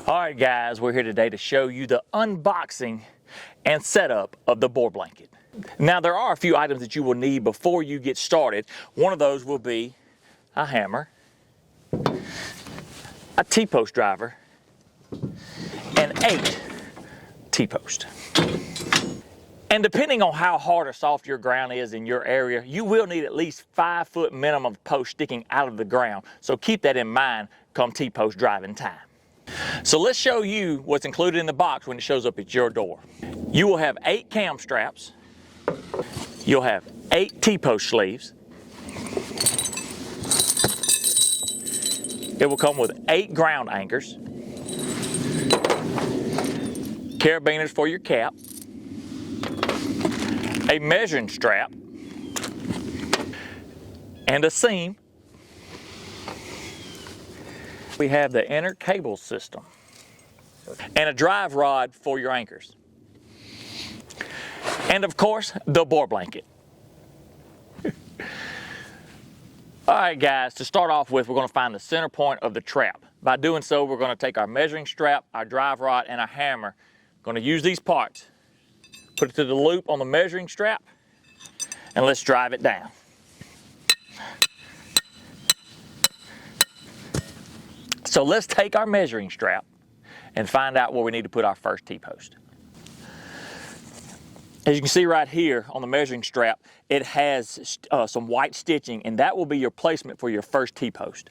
All right, guys, we're here today to show you the unboxing and setup of the Boar Blanket. Now, there are a few items that you will need before you get started. One of those will be a hammer, a T-post driver, and 8 T-posts. And depending on how hard or soft your ground is in your area, you will need at least 5-foot minimum post sticking out of the ground. So keep that in mind come T-post driving time. So let's show you what's included in the box when it shows up at your door. You will have 8 cam straps. You'll have 8 T-post sleeves. It will come with 8 ground anchors, carabiners for your cap, a measuring strap, and a seam. We have the inner cable system and a drive rod for your anchors. And of course, the Boar Blanket. All right, guys, to start off with, we're going to find the center point of the trap. By doing so, we're going to take our measuring strap, our drive rod, and our hammer. We're going to use these parts. Put it to the loop on the measuring strap, and let's drive it down. So let's take our measuring strap and find out where we need to put our first T-post. As you can see right here on the measuring strap, it has some white stitching, and that will be your placement for your first T-post.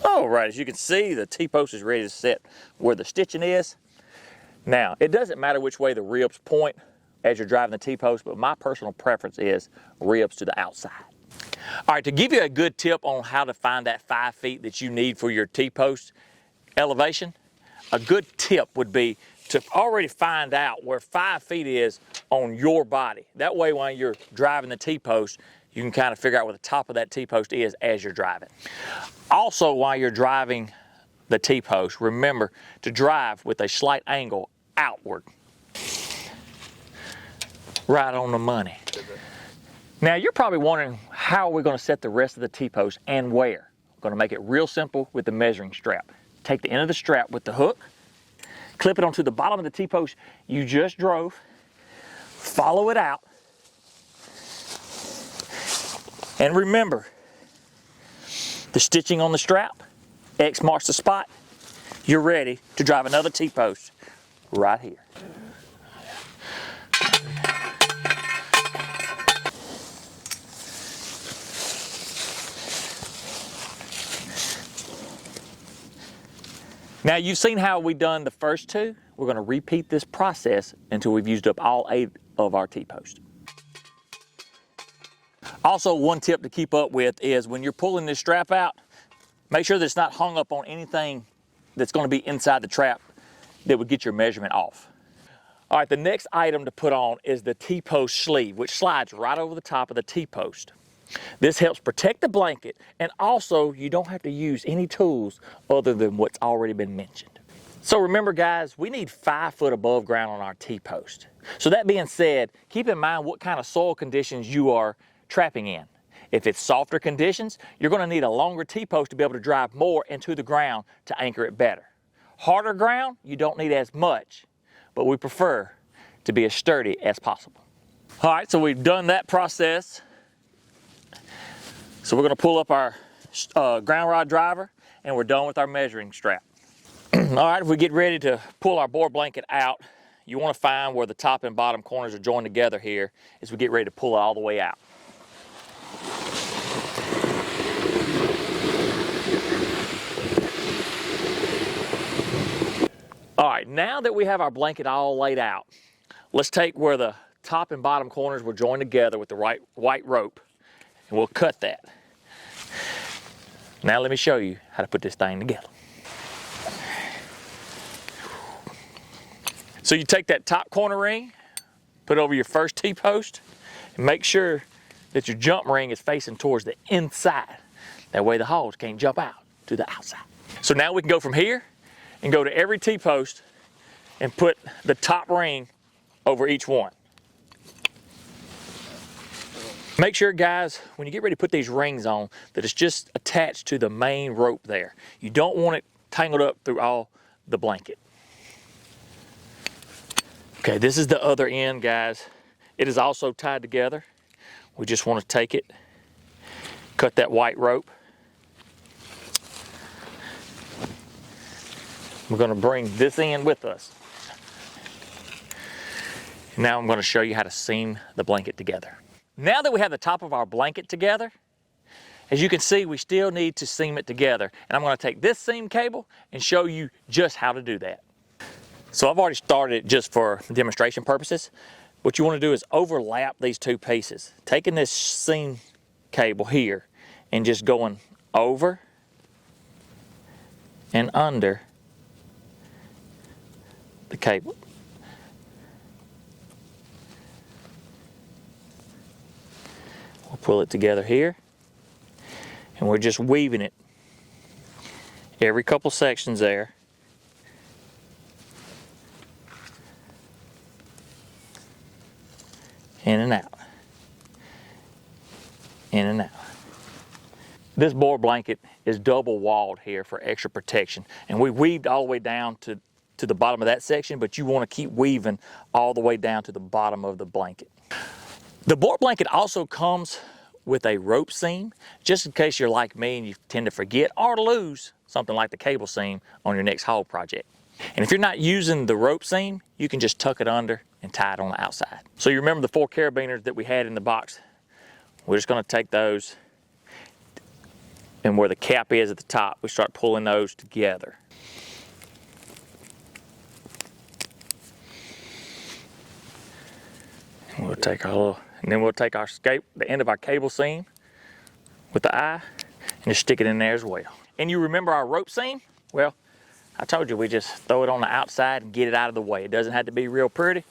All right, as you can see, the T-post is ready to set where the stitching is. Now, it doesn't matter which way the ribs point as you're driving the T-post, but my personal preference is ribs to the outside. All right, to give you a good tip on how to find that 5 feet that you need for your T-post elevation, a good tip would be to already find out where 5 feet is on your body. That way, when you're driving the T-post, you can kind of figure out where the top of that T-post is as you're driving. Also, while you're driving the T-post, remember to drive with a slight angle outward. Right on the money. Now, you're probably wondering how we're going to set the rest of the T-post and where. We're going to make it real simple with the measuring strap. Take the end of the strap with the hook, clip it onto the bottom of the T-post you just drove, follow it out, and remember, the stitching on the strap, X marks the spot, you're ready to drive another T-post right here. Now, you've seen how we've done the first 2. We're going to repeat this process until we've used up all 8 of our T-posts. Also, one tip to keep up with is when you're pulling this strap out, make sure that it's not hung up on anything that's going to be inside the trap that would get your measurement off. All right, the next item to put on is the T-post sleeve, which slides right over the top of the T-post. This helps protect the blanket, and also you don't have to use any tools other than what's already been mentioned. So remember, guys, we need 5 foot above ground on our T-post. So that being said, keep in mind what kind of soil conditions you are trapping in. If it's softer conditions, you're going to need a longer T-post to be able to drive more into the ground to anchor it better. Harder ground, you don't need as much, but we prefer to be as sturdy as possible. All right, so we've done that process. So we're going to pull up our ground rod driver, and we're done with our measuring strap. All right, if we get ready to pull our Boar Blanket out, you want to find where the top and bottom corners are joined together here as we get ready to pull it all the way out. All right, now that we have our blanket all laid out, let's take where the top and bottom corners were joined together with the white rope, and we'll cut that. Now let me show you how to put this thing together. So you take that top corner ring, put it over your first T-post, and make sure that your jump ring is facing towards the inside. That way the hogs can't jump out to the outside. So now we can go from here and go to every T-post and put the top ring over each one. Make sure, guys, when you get ready to put these rings on, that it's just attached to the main rope there. You don't want it tangled up through all the blanket. Okay, this is the other end, guys. It is also tied together. We just want to take it, cut that white rope. We're going to bring this end with us. Now I'm going to show you how to seam the blanket together. Now that we have the top of our blanket together, as you can see, we still need to seam it together. And I'm going to take this seam cable and show you just how to do that. So I've already started it just for demonstration purposes. What you want to do is overlap these two pieces. Taking this seam cable here and just going over and under the cable. We'll pull it together here, and we're just weaving it every couple sections there. In and out, in and out. This Boar blanket is double walled here for extra protection, and we weaved all the way down to the bottom of that section, but you want to keep weaving all the way down to the bottom of the blanket. The Boar blanket also comes with a rope seam, just in case you're like me and you tend to forget or lose something like the cable seam on your next hog project. And if you're not using the rope seam, you can just tuck it under and tie it on the outside. So you remember the 4 carabiners that we had in the box? We're just going to take those, and where the cap is at the top, we start pulling those together. And we'll take our little, and then we'll take our the end of our cable seam with the eye and just stick it in there as well. And you remember our rope seam? Well, I told you we just throw it on the outside and get it out of the way. It doesn't have to be real pretty,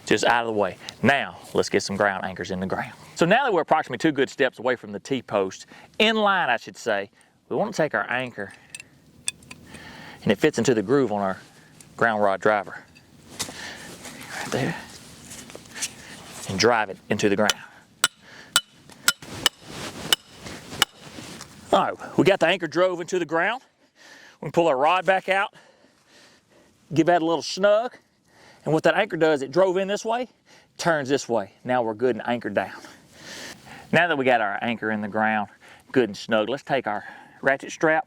just out of the way. Now, let's get some ground anchors in the ground. So now that we're approximately 2 good steps away from the T-post, in line I should say, we want to take our anchor, and it fits into the groove on our ground rod driver. Right there. And drive it into the ground. All right, we got the anchor drove into the ground. We can pull our rod back out, give that a little snug, and what that anchor does, it drove in this way, turns this way. Now we're good and anchored down. Now that we got our anchor in the ground, good and snug, let's take our ratchet strap,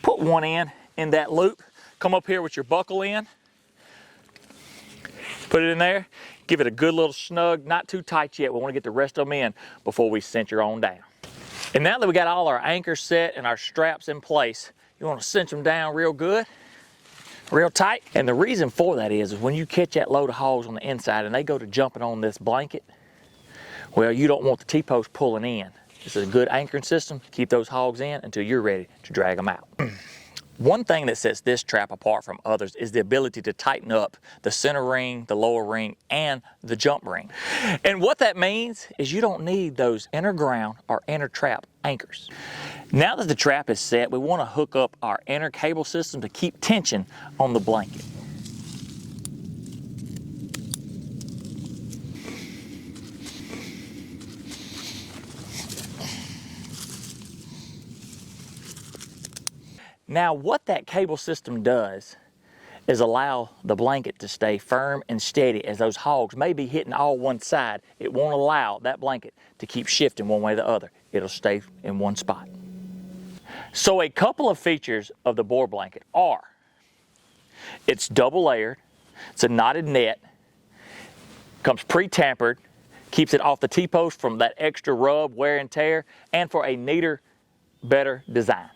put one end in that loop, come up here with your buckle in, put it in there, give it a good little snug, not too tight yet. We want to get the rest of them in before we cinch her on down. And now that we got all our anchors set and our straps in place, you want to cinch them down real good, real tight. And the reason for that is when you catch that load of hogs on the inside and they go to jumping on this blanket, well, you don't want the T-post pulling in. This is a good anchoring system. Keep those hogs in until you're ready to drag them out. One thing that sets this trap apart from others is the ability to tighten up the center ring, the lower ring, and the jump ring. And what that means is you don't need those inner ground or inner trap anchors. Now that the trap is set, we want to hook up our inner cable system to keep tension on the blanket. Now what that cable system does is allow the blanket to stay firm and steady as those hogs may be hitting all one side. It won't allow that blanket to keep shifting one way or the other. It'll stay in one spot. So a couple of features of the Boar blanket are, it's double layered, it's a knotted net, comes pre-tampered, keeps it off the T-post from that extra rub, wear and tear, and for a neater, better design.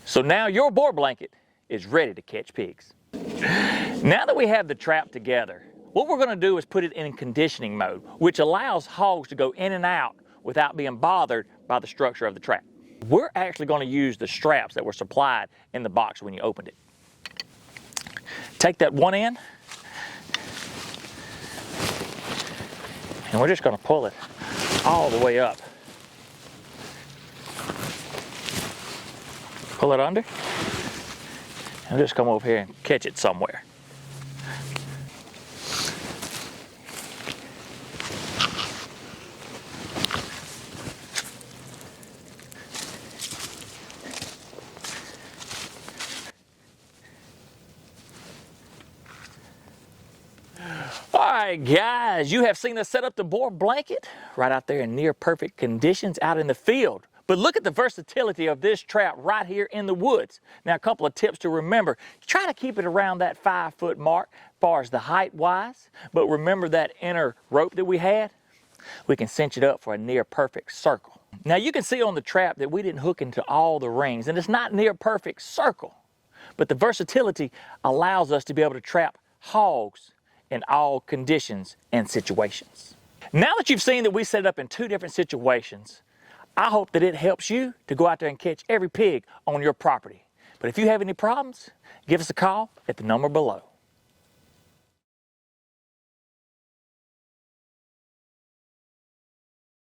So now your Boar blanket is ready to catch pigs. Now that we have the trap together, what we're going to do is put it in conditioning mode, which allows hogs to go in and out without being bothered by the structure of the trap. We're actually going to use the straps that were supplied in the box when you opened it. Take that one end, and we're just going to pull it all the way up. Pull it under, and just come over here and catch it somewhere. right, guys, you have seen us set up the Boar Blanket right out there in near perfect conditions out in the field. But look at the versatility of this trap right here in the woods. Now, a couple of tips to remember. Try to keep it around that 5-foot mark as far as the height wise. But remember that inner rope that we had? We can cinch it up for a near perfect circle. Now, you can see on the trap that we didn't hook into all the rings, and it's not near perfect circle. But the versatility allows us to be able to trap hogs in all conditions and situations. Now that you've seen that we set it up in 2 different situations, I hope that it helps you to go out there and catch every pig on your property. But if you have any problems, give us a call at the number below.